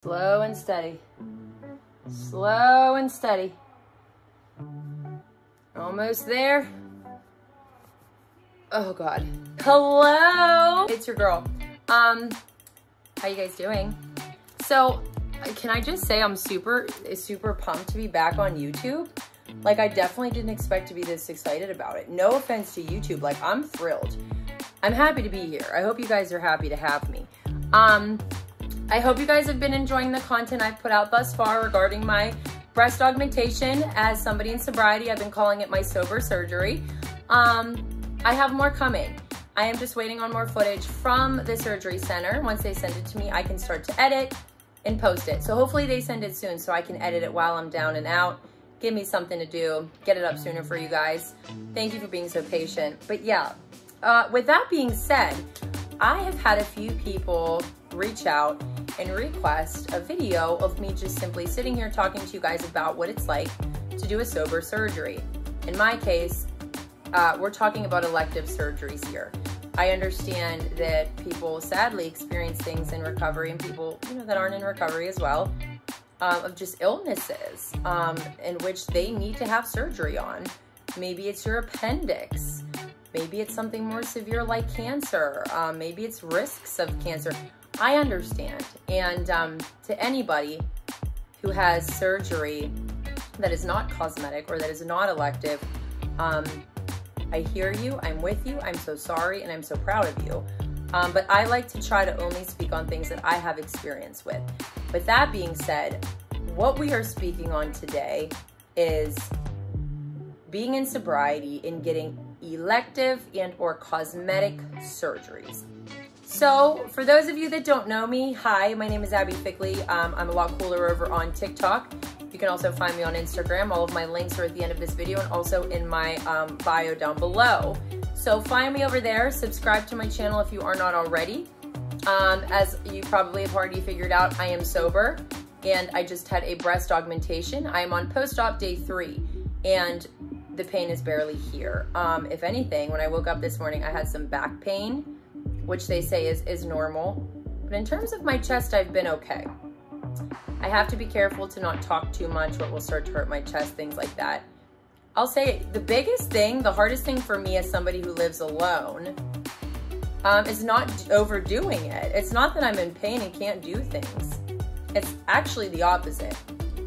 Slow and steady. Slow and steady. Almost there. Oh God. Hello. It's your girl. How you guys doing? So, can I just say I'm super pumped to be back on YouTube. Like, I definitely didn't expect to be this excited about it. No offense to YouTube. Like, I'm thrilled. I'm happy to be here. I hope you guys are happy to have me. I hope you guys have been enjoying the content I've put out thus far regarding my breast augmentation. As somebody in sobriety, I've been calling it my sober surgery. I have more coming. I am just waiting on more footage from the surgery center. Once they send it to me, I can start to edit and post it. So hopefully they send it soon so I can edit it while I'm down and out. Give me something to do, get it up sooner for you guys. Thank you for being so patient. But yeah, with that being said, I have had a few people reach out and request a video of me just simply sitting here talking to you guys about what it's like to do a sober surgery. In my case, we're talking about elective surgeries here. I understand that people sadly experience things in recovery, and people, you know, that aren't in recovery as well, of just illnesses in which they need to have surgery on. Maybe it's your appendix. Maybe it's something more severe like cancer. Maybe it's risks of cancer. I understand. And to anybody who has surgery that is not cosmetic or that is not elective, I hear you, I'm with you, I'm so sorry, and I'm so proud of you. But I like to try to only speak on things that I have experience with. With that being said, what we are speaking on today is being in sobriety and getting elective and or cosmetic surgeries. So for those of you that don't know me, hi, my name is Abby Fickley. I'm a lot cooler over on TikTok. You can also find me on Instagram. All of my links are at the end of this video and also in my bio down below. So find me over there, subscribe to my channel if you are not already. As you probably have already figured out, I am sober and I just had a breast augmentation. I am on post-op day 3 and the pain is barely here. If anything, when I woke up this morning, I had some back pain, which they say is normal. But in terms of my chest, I've been okay. I have to be careful to not talk too much or it will start to hurt my chest, things like that. I'll say the biggest thing, the hardest thing for me as somebody who lives alone is not overdoing it. It's not that I'm in pain and can't do things. It's actually the opposite.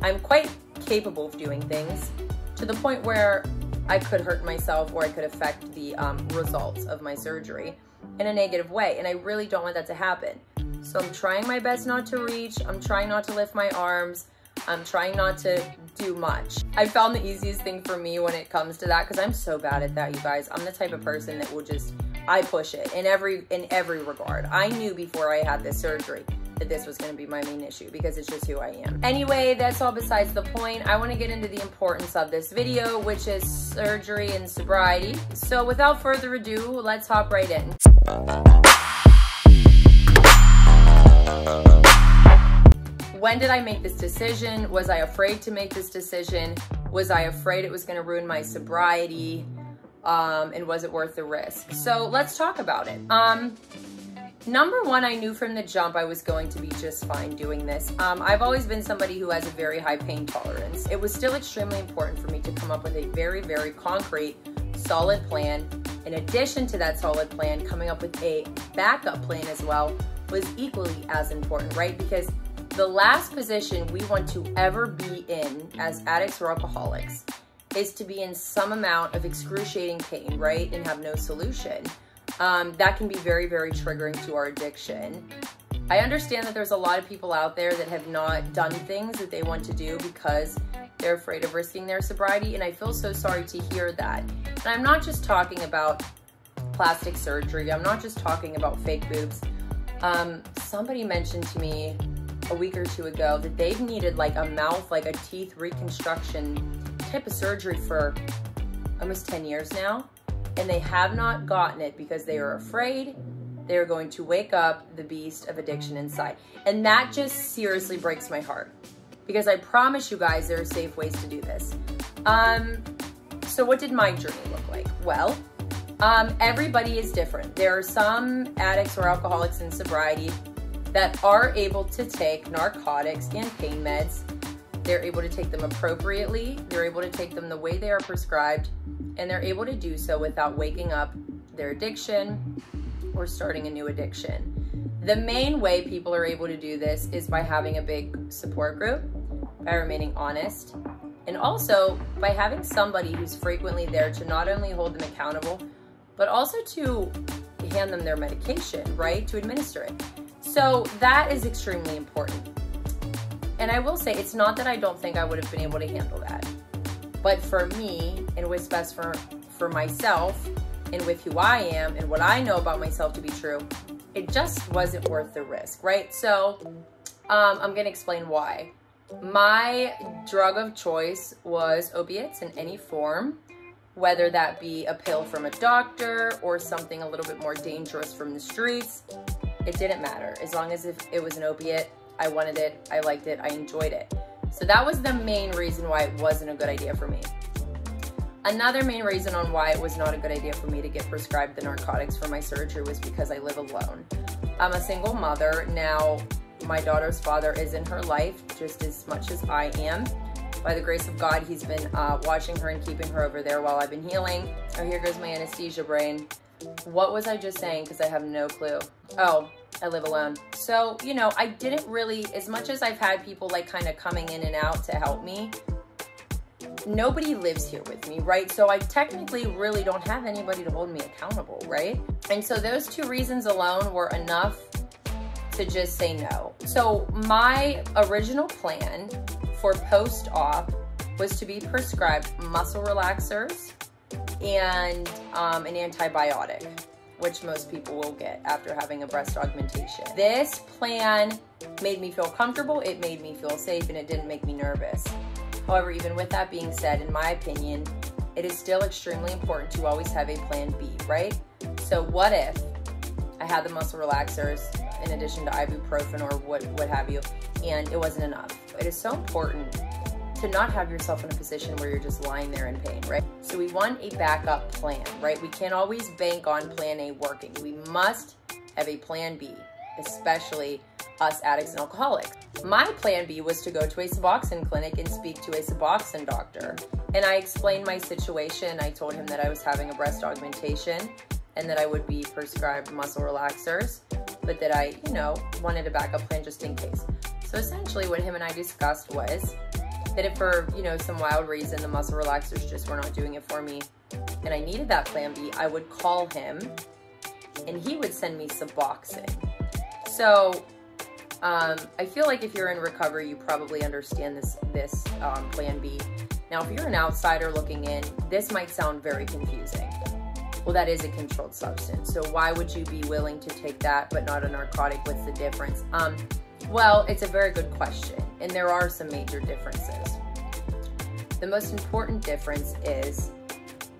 I'm quite capable of doing things to the point where I could hurt myself or I could affect the results of my surgery in a negative way. And I really don't want that to happen. So I'm trying my best not to reach. I'm trying not to lift my arms. I'm trying not to do much. I found the easiest thing for me when it comes to that, because I'm so bad at that, you guys. I'm the type of person that will just, I push it in every regard. I knew before I had this surgery that this was gonna be my main issue because it's just who I am. Anyway, that's all besides the point. I wanna get into the importance of this video, which is surgery and sobriety. So without further ado, let's hop right in. When did I make this decision? Was I afraid to make this decision? Was I afraid it was gonna ruin my sobriety? And was it worth the risk? So let's talk about it. Number one, I knew from the jump I was going to be just fine doing this. I've always been somebody who has a very high pain tolerance. It was still extremely important for me to come up with a very, very concrete, solid plan. In addition to that solid plan, coming up with a backup plan as well was equally as important, right? Because the last position we want to ever be in as addicts or alcoholics is to be in some amount of excruciating pain, right? And have no solution. That can be very, very triggering to our addiction. I understand that there's a lot of people out there that have not done things that they want to do because they're afraid of risking their sobriety, and I feel so sorry to hear that. And I'm not just talking about plastic surgery. I'm not just talking about fake boobs. Somebody mentioned to me a week or two ago that they've needed like a mouth, like a teeth reconstruction type of surgery for almost 10 years now. And they have not gotten it because they are afraid they're going to wake up the beast of addiction inside. And that just seriously breaks my heart because I promise you guys there are safe ways to do this. So what did my journey look like? Well, everybody is different. There are some addicts or alcoholics in sobriety that are able to take narcotics and pain meds. They're able to take them appropriately, they're able to take them the way they are prescribed, and they're able to do so without waking up their addiction or starting a new addiction. The main way people are able to do this is by having a big support group, by remaining honest, and also by having somebody who's frequently there to not only hold them accountable, but also to hand them their medication, right? To administer it. So that is extremely important. And I will say, it's not that I don't think I would have been able to handle that. But for me, and what's best for myself, and with who I am, and what I know about myself to be true, it just wasn't worth the risk, right? So I'm gonna explain why. My drug of choice was opiates in any form, whether that be a pill from a doctor or something a little bit more dangerous from the streets. It didn't matter. As long as if it was an opiate, I wanted it, I liked it, I enjoyed it. So that was the main reason why it wasn't a good idea for me. Another main reason on why it was not a good idea for me to get prescribed the narcotics for my surgery was because I live alone. I'm a single mother. Now, my daughter's father is in her life just as much as I am. By the grace of God, he's been watching her and keeping her over there while I've been healing. Oh, here goes my anesthesia brain. What was I just saying? Because I have no clue. Oh, I live alone. So, you know, I didn't really, as much as I've had people like kind of coming in and out to help me, nobody lives here with me, right? So I technically really don't have anybody to hold me accountable, right? And so those two reasons alone were enough to just say no. So my original plan for post-op was to be prescribed muscle relaxers and an antibiotic, which most people will get after having a breast augmentation. This plan made me feel comfortable, it made me feel safe, and it didn't make me nervous. However, even with that being said, in my opinion, it is still extremely important to always have a plan B, right? So what if I had the muscle relaxers in addition to ibuprofen or what have you, and it wasn't enough? It is so important to not have yourself in a position where you're just lying there in pain, right? So we want a backup plan, right? We can't always bank on plan A working. We must have a plan B, especially us addicts and alcoholics. My plan B was to go to a Suboxone clinic and speak to a Suboxone doctor. And I explained my situation. I told him that I was having a breast augmentation and that I would be prescribed muscle relaxers, but that I, you know, wanted a backup plan just in case. So essentially what him and I discussed was that if for, you know, some wild reason the muscle relaxers just were not doing it for me and I needed that plan B, I would call him and he would send me Suboxone. So I feel like if you're in recovery, you probably understand this plan B. Now, if you're an outsider looking in, this might sound very confusing. Well, that is a controlled substance. So why would you be willing to take that but not a narcotic? What's the difference? Well, it's a very good question, and there are some major differences. The most important difference is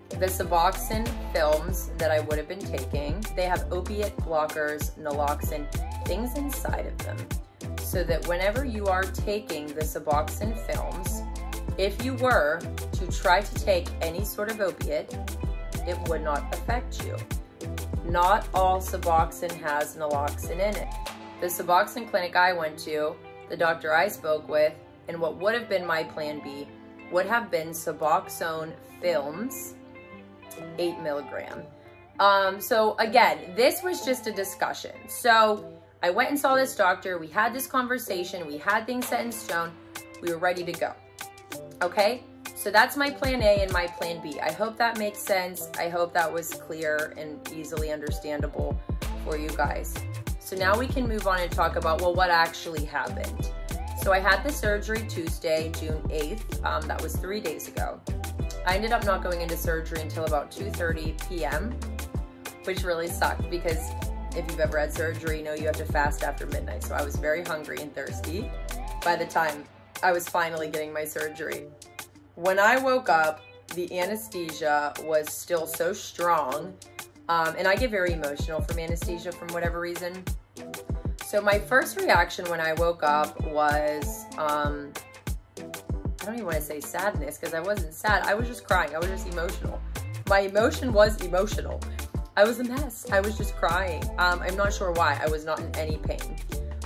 the Suboxone films that I would have been taking, they have opiate blockers, naloxone, things inside of them. So that whenever you are taking the Suboxone films, if you were to try to take any sort of opiate, it would not affect you. Not all Suboxone has naloxone in it. The Suboxone clinic I went to, the doctor I spoke with, and what would have been my plan B would have been Suboxone films, 8 milligram. So again, this was just a discussion. So I went and saw this doctor, we had this conversation, we had things set in stone, we were ready to go. Okay, so that's my plan A and my plan B. I hope that makes sense. I hope that was clear and easily understandable for you guys. So now we can move on and talk about, well, what actually happened. So I had the surgery Tuesday, June 8th. That was 3 days ago. I ended up not going into surgery until about 2:30 p.m., which really sucked because if you've ever had surgery, you know you have to fast after midnight. So I was very hungry and thirsty by the time I was finally getting my surgery. When I woke up, the anesthesia was still so strong, and I get very emotional from anesthesia from whatever reason. So my first reaction when I woke up was, I don't even want to say sadness because I wasn't sad. I was just crying. I was just emotional. My emotion was emotional. I was a mess. I was just crying. I'm not sure why. I was not in any pain.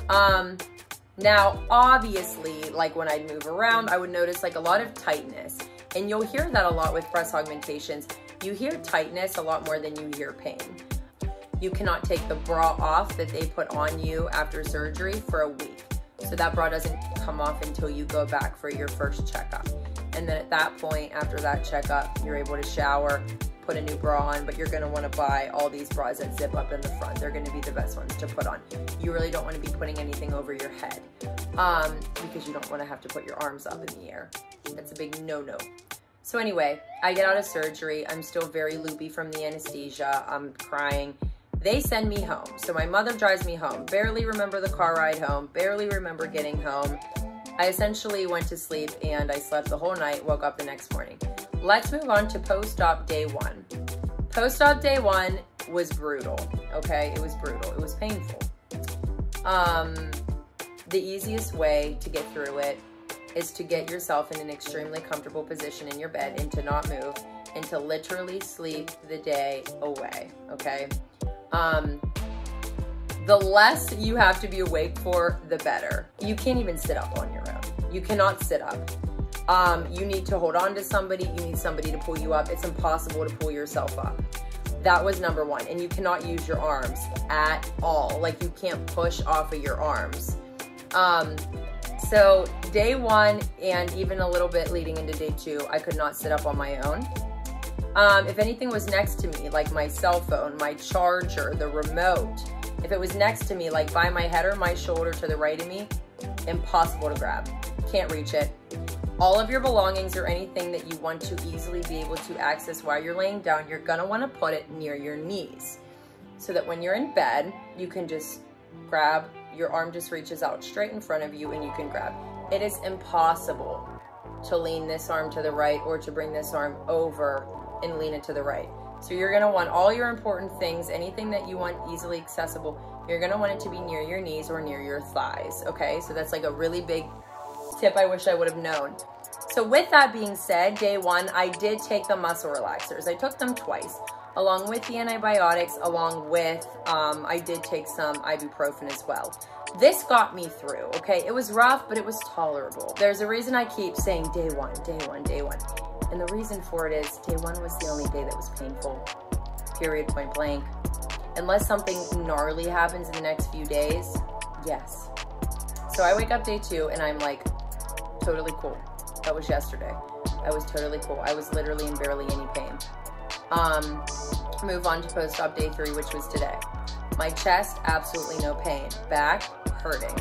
Now, obviously, like when I'd move around, I would notice like a lot of tightness. And you'll hear that a lot with breast augmentations. You hear tightness a lot more than you hear pain. You cannot take the bra off that they put on you after surgery for a week. So that bra doesn't come off until you go back for your first checkup. And then at that point, after that checkup, you're able to shower, put a new bra on, but you're gonna wanna buy all these bras that zip up in the front. They're gonna be the best ones to put on. You really don't wanna be putting anything over your head because you don't wanna have to put your arms up in the air. That's a big no-no. So anyway, I get out of surgery. I'm still very loopy from the anesthesia. I'm crying. They send me home. So my mother drives me home. Barely remember the car ride home. Barely remember getting home. I essentially went to sleep and I slept the whole night, woke up the next morning. Let's move on to post-op day one. Post-op day one was brutal, okay? It was brutal, it was painful. The easiest way to get through it is to get yourself in an extremely comfortable position in your bed and to not move and to literally sleep the day away, okay? The less you have to be awake for, the better. You can't even sit up on your own. You cannot sit up. You need to hold on to somebody. You need somebody to pull you up. It's impossible to pull yourself up. That was number one. And you cannot use your arms at all. Like you can't push off of your arms. So day one and even a little bit leading into day two, I could not sit up on my own. If anything was next to me, like my cell phone, my charger, the remote, if it was next to me, like by my head or my shoulder to the right of me, impossible to grab. Can't reach it. All of your belongings or anything that you want to easily be able to access while you're laying down, you're gonna wanna put it near your knees so that when you're in bed, you can just grab, your arm just reaches out straight in front of you and you can grab. It is impossible to lean this arm to the right or to bring this arm over and lean it to the right. So you're gonna want all your important things, anything that you want easily accessible, you're gonna want it to be near your knees or near your thighs, okay? So that's like a really big tip I wish I would have known. So with that being said, day one, I did take the muscle relaxers. I took them twice, along with the antibiotics, along with, I did take some ibuprofen as well. This got me through, okay? It was rough, but it was tolerable. There's a reason I keep saying day one, day one, day one. And the reason for it is day one was the only day that was painful, period, point blank. Unless something gnarly happens in the next few days, yes. So I wake up day two and I'm like, totally cool. That was yesterday. I was totally cool. I was literally in barely any pain. Move on to post-op day three, which was today. My chest, absolutely no pain. Back, hurting.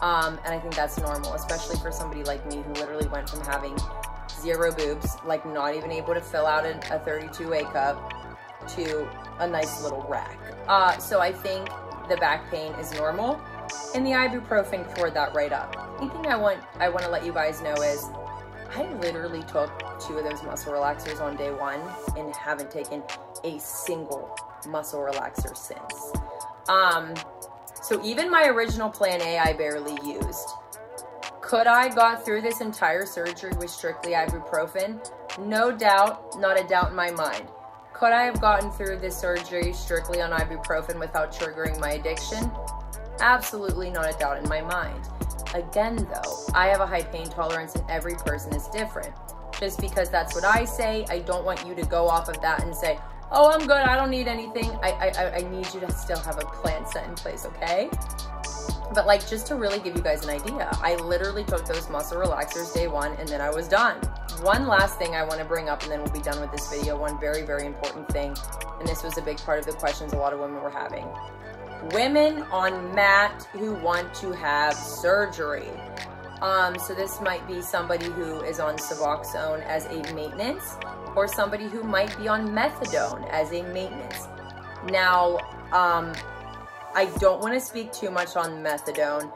And I think that's normal, especially for somebody like me who literally went from having 0 boobs, like not even able to fill out a 32A cup, to a nice little rack. So I think the back pain is normal, and the ibuprofen cured that right up. Anything I want to let you guys know is I literally took 2 of those muscle relaxers on day one and haven't taken a single muscle relaxer since. So even my original plan A, I barely used. Could I got through this entire surgery with strictly ibuprofen? No doubt, not a doubt in my mind. Could I have gotten through this surgery strictly on ibuprofen without triggering my addiction? Absolutely not a doubt in my mind. Again though, I have a high pain tolerance and every person is different. Just because that's what I say, I don't want you to go off of that and say, oh, I'm good, I don't need anything. I need you to still have a plan set in place, okay? But like, just to really give you guys an idea, I literally took those muscle relaxers day one and then I was done. One last thing I want to bring up and then we'll be done with this video. One very, very important thing, and this was a big part of the questions a lot of women were having. Women on mat who want to have surgery. So this might be somebody who is on Suboxone as a maintenance, or somebody who might be on methadone as a maintenance. Now, I don't want to speak too much on methadone.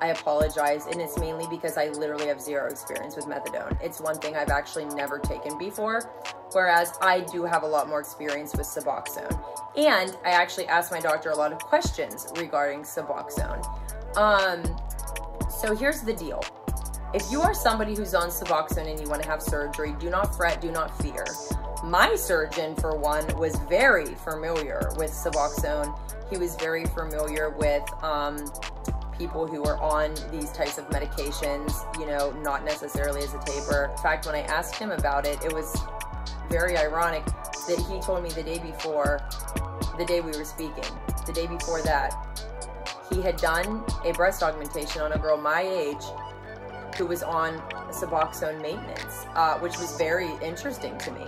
I apologize, and it's mainly because I literally have 0 experience with methadone. It's one thing I've actually never taken before, whereas I do have a lot more experience with Suboxone. And I actually asked my doctor a lot of questions regarding Suboxone. So here's the deal. If you are somebody who's on Suboxone and you want to have surgery, do not fret, do not fear. My surgeon, for one, was very familiar with Suboxone. He was very familiar with people who are on these types of medications, you know, not necessarily as a taper. In fact, when I asked him about it, it was very ironic that he told me the day before, the day we were speaking, the day before that, he had done a breast augmentation on a girl my age who was on Suboxone maintenance, which was very interesting to me.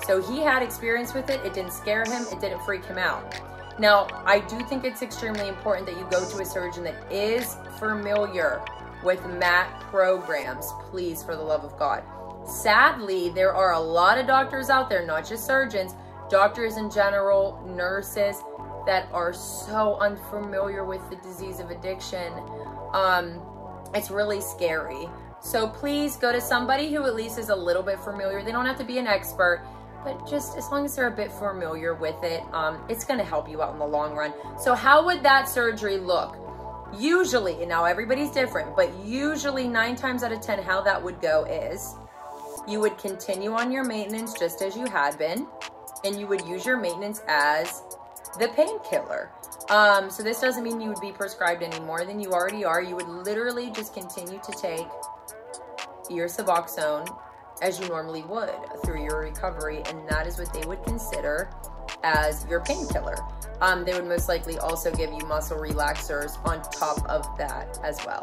So he had experience with it. It didn't scare him. It didn't freak him out. Now, I do think it's extremely important that you go to a surgeon that is familiar with MAT programs, please, for the love of God. Sadly, there are a lot of doctors out there, not just surgeons, doctors in general, nurses, that are so unfamiliar with the disease of addiction. It's really scary. So please go to somebody who at least is a little bit familiar. They don't have to be an expert, but just as long as they're a bit familiar with it, it's gonna help you out in the long run. So how would that surgery look? Usually, and now everybody's different, but usually 9 times out of 10, how that would go is you would continue on your maintenance just as you had been, and you would use your maintenance as the painkiller. So this doesn't mean you would be prescribed any more than you already are. You would literally just continue to take your Suboxone as you normally would through your recovery, and that is what they would consider as your painkiller. They would most likely also give you muscle relaxers on top of that as well.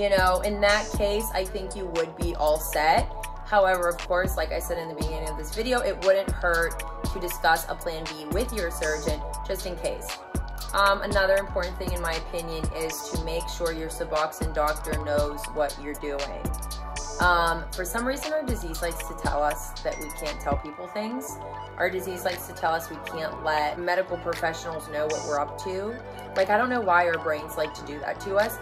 You know, in that case, I think you would be all set. However, of course, like I said in the beginning of this video, it wouldn't hurt to discuss a plan B with your surgeon just in case. Another important thing in my opinion is to make sure your Suboxone doctor knows what you're doing. For some reason, our disease likes to tell us that we can't tell people things. Our disease likes to tell us we can't let medical professionals know what we're up to. Like, I don't know why our brains like to do that to us,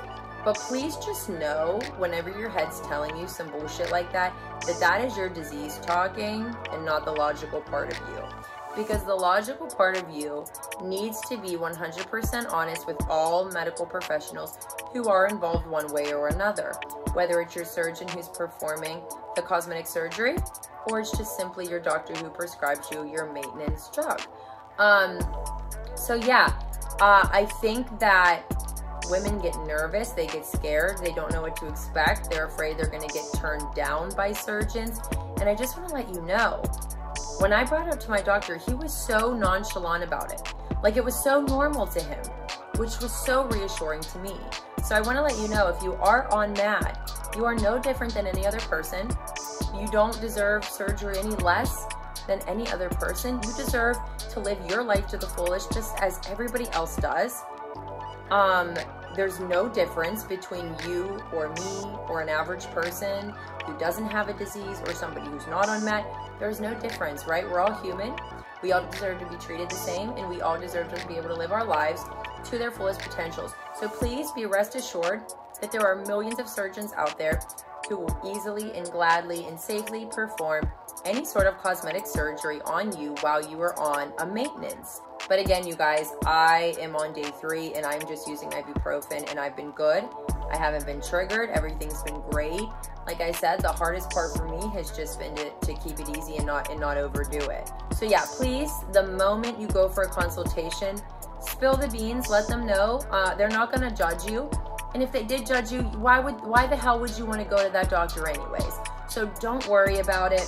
but please just know whenever your head's telling you some bullshit like that, that is your disease talking and not the logical part of you. Because the logical part of you needs to be 100% honest with all medical professionals who are involved one way or another. Whether it's your surgeon who's performing the cosmetic surgery, or it's just simply your doctor who prescribes you your maintenance drug. So yeah, I think that women get nervous, they get scared, they don't know what to expect, they're afraid they're gonna get turned down by surgeons. And I just wanna let you know, when I brought it up to my doctor, he was so nonchalant about it. Like, it was so normal to him, which was so reassuring to me. So I wanna let you know, if you are on MAT, you are no different than any other person. You don't deserve surgery any less than any other person. You deserve to live your life to the fullest just as everybody else does. There's no difference between you or me or an average person who doesn't have a disease or somebody who's not on MAT. There's no difference, right? We're all human. We all deserve to be treated the same, and we all deserve to be able to live our lives to their fullest potentials. So please be rest assured that there are millions of surgeons out there who will easily and gladly and safely perform any sort of cosmetic surgery on you while you are on a maintenance. But again, you guys, I am on day 3 and I'm just using ibuprofen, and I've been good. I haven't been triggered. Everything's been great. Like I said, the hardest part for me has just been to keep it easy and not overdo it. So yeah, please, the moment you go for a consultation, spill the beans, let them know. They're not gonna judge you. And if they did judge you, why the hell would you want to go to that doctor anyways? So don't worry about it.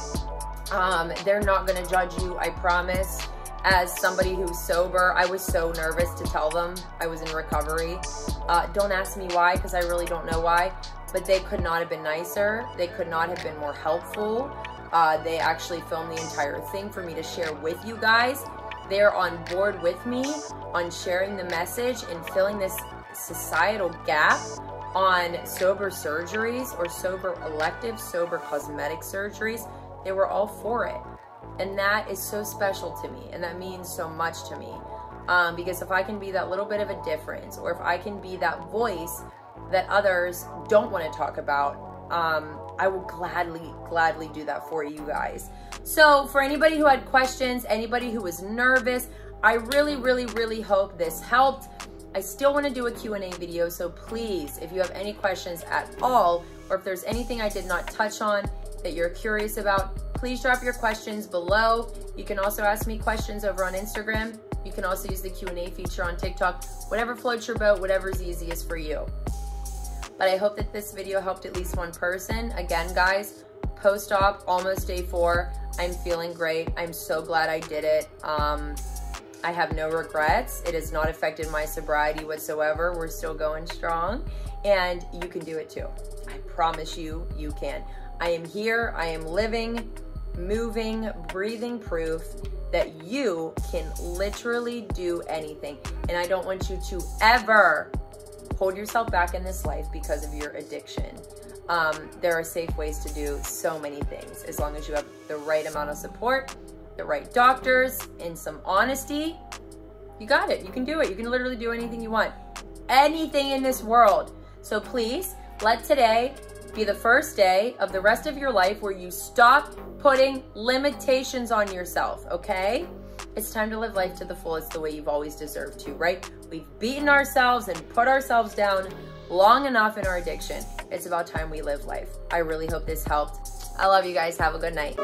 They're not gonna judge you, I promise. As somebody who's sober, I was so nervous to tell them I was in recovery. Don't ask me why, because I really don't know why, but they could not have been nicer. They could not have been more helpful. They actually filmed the entire thing for me to share with you guys. They're on board with me on sharing the message and filling this societal gap on sober surgeries or sober elective, sober cosmetic surgeries. They were all for it. And that is so special to me, and that means so much to me. Because if I can be that little bit of a difference, or if I can be that voice that others don't want to talk about, I will gladly do that for you guys. So for anybody who had questions, anybody who was nervous, I really hope this helped. I still want to do a Q&A video, so please, if you have any questions at all, or if there's anything I did not touch on that you're curious about, please drop your questions below. You can also ask me questions over on Instagram You can also use the Q&A feature on TikTok, whatever floats your boat, whatever's easiest for you. But I hope that this video helped at least one person. Again, guys, post-op, almost day 4. I'm feeling great. I'm so glad I did it. I have no regrets. It has not affected my sobriety whatsoever. We're still going strong, and you can do it too. I promise you, you can. I am here, I am living, moving, breathing proof that you can literally do anything. And I don't want you to ever hold yourself back in this life because of your addiction. There are safe ways to do so many things as long as you have the right amount of support, the right doctors, and some honesty. You got it. You can do it. You can literally do anything you want. Anything in this world. So please, let today be the first day of the rest of your life where you stop putting limitations on yourself, okay? It's time to live life to the fullest the way you've always deserved to, right? We've beaten ourselves and put ourselves down long enough in our addiction. It's about time we live life. I really hope this helped. I love you guys. Have a good night.